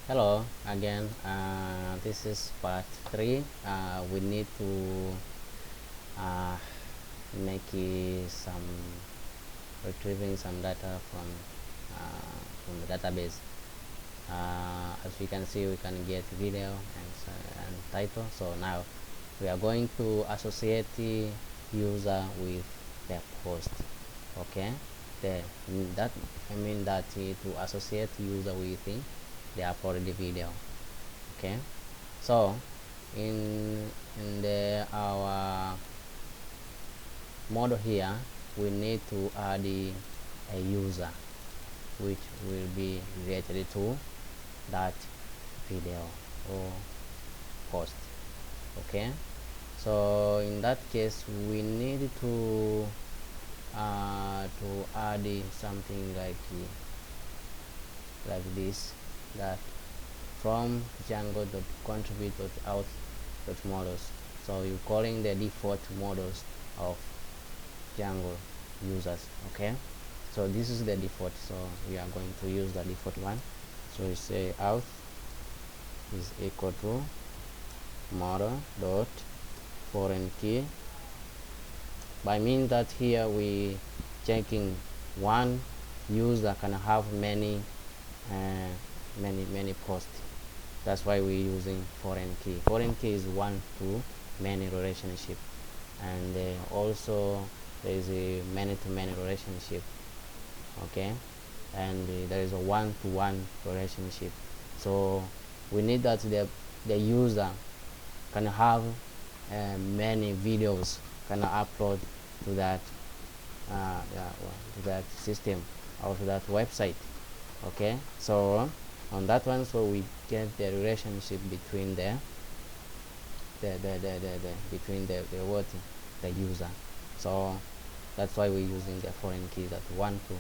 Hello again. This is part 3. We need to uh, make some retrieving some data from the database. As we can see, we can get video and title. So now we are going to associate the user with the post. Okay, the that I mean that to associate user with the uploaded video. Okay, so in the our model here, we need to add a user which will be related to that video or post. Okay, so in that case we need to add something like this, that from Django.contribute.out.models. So you're calling the default models of Django users. Okay, so this is the default, so we are going to use the default one. So we say out is equal to model dot foreign key, by means that here we checking one user can have many posts. That's why we're using foreign key. Foreign key is one to many relationship, and also there is a many to many relationship. Okay, and there is a one to one relationship. So we need that the user can have many videos can upload to that to that system or to that website. Okay, so on that one, so we get the relationship between between the what the user. So that's why we're using the foreign key, that one to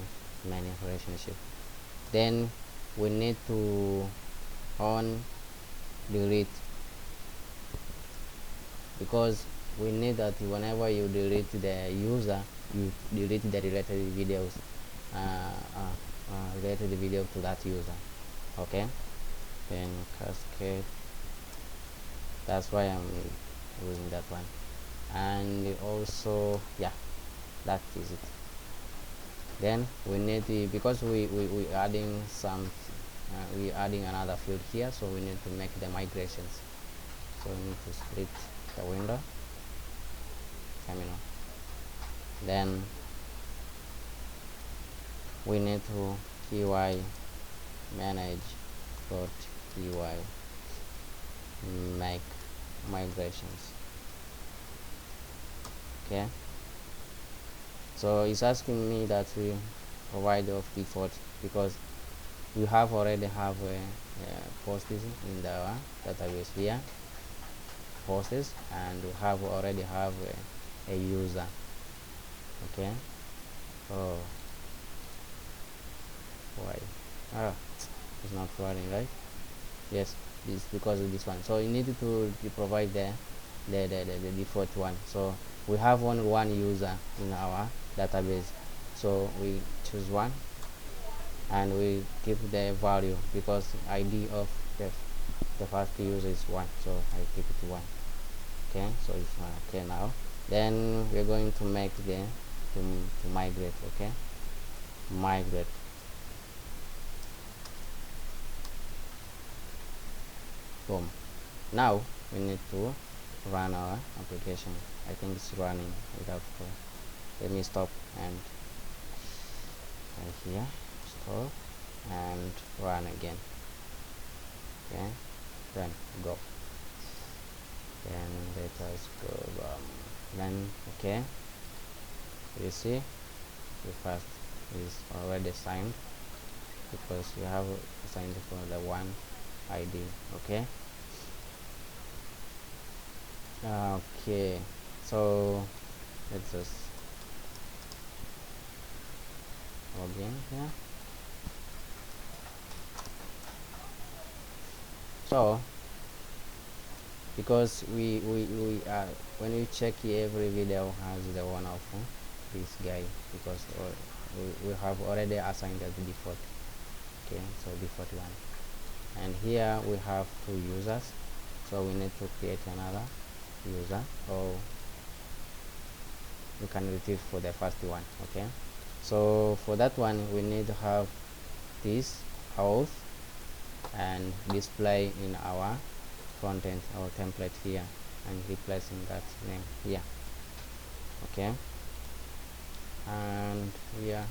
many relationship. Then we need to on delete, because we need that whenever you delete the user, you delete the related videos related video to that user. Okay, then cascade, that's why I'm using that one. And also, yeah, that is it. Then we need the, because we adding some we adding another field here, so we need to make the migrations. So we need to split the window terminal. Then we need to ky manage dot ky make migrations. Okay, so it's asking me that we provide of default, because we have already have a posts in the database here, posts, and we have already have a user. Okay, oh, why it's not running, right? Yes, this because of this one. So you need to provide the default one. So we have only one user in our database, so we choose one and we keep the value, because ID of the first user is 1, so I keep it 1. Okay, so it's okay now. Then we're going to make the to migrate. Okay, migrate. Boom. Now we need to run our application. I think it's running without let me stop and right here, stop and run again. Okay, then go. Then let us go. Then okay, you see the first is already signed, because you have signed for the one ID. Okay, okay, so let's just log in here. So because we when we check every video has the one of this guy, because we have already assigned as the default. Okay, so default one. and here we have two users, so we need to create another user, or we can retrieve for the first one. Okay, so for that one we need to have this auth and display in our front end, our template here, and replacing that name here. Okay, and here,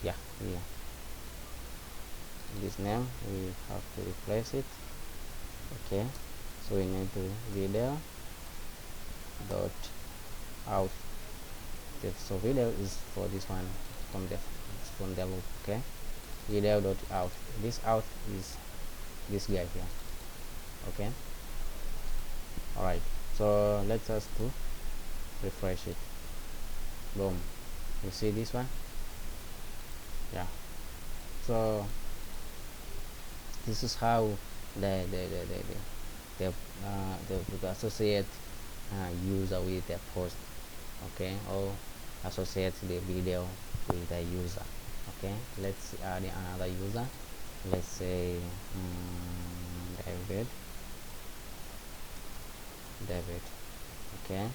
yeah, here this name we have to replace it. Okay, so we need to video dot out. So video is for this one from the loop. Okay, video dot out, this out is this guy here. Okay, all right, so let's us to refresh it. Boom, you see this one? Yeah, so this is how the associate user with the post. Okay, or associate the video with the user. Okay, let's add another user. Let's say David. Okay,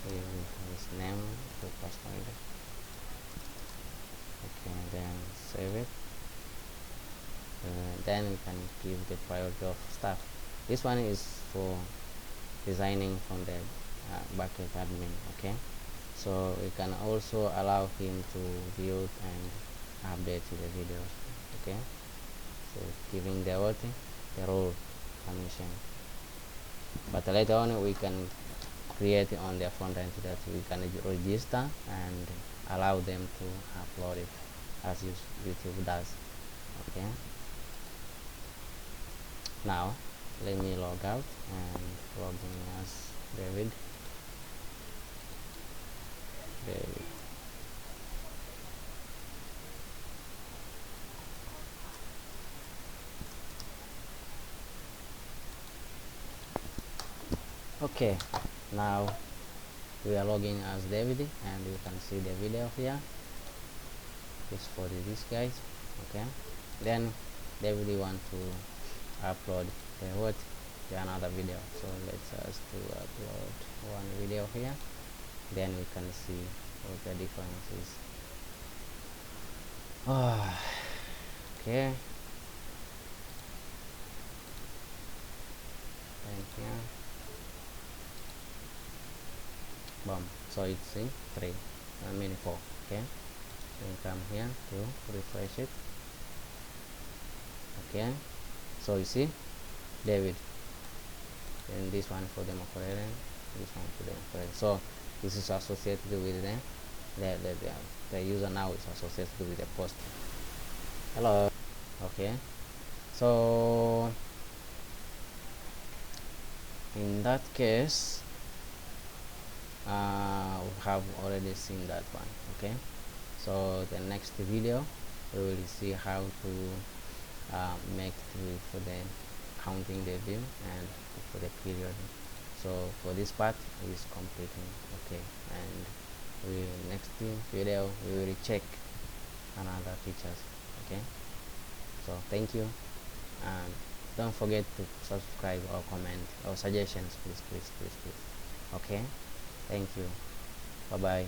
his name to customer. Okay, then save it. Then we can give the priority of stuff. This one is for designing from the backend admin. Okay, so we can also allow him to build and update the videos. Okay, so giving the role permission, but later on we can create on the front end that we can register and allow them to upload it as YouTube does. Okay, now let me log out and log in as David. Okay, now we are logging as David, and you can see the video here. It's for these guys. Okay, then David want to upload the another video, so let's us to upload one video here, then we can see what the difference is. Okay, and here, boom, so it's in 3 4. Okay, then come here to refresh it. Okay, so you see David, and this one for democratic, this one for democratic. So this is associated with the user now is associated with the post. Hello. Okay, so in that case we have already seen that one. Okay, so the next video we will see how to make it for the counting the view and for the period. So for this part is completing. Okay, and we next video we will check another features. Okay, so thank you, and don't forget to subscribe or comment or suggestions, please. Okay, thank you, bye bye.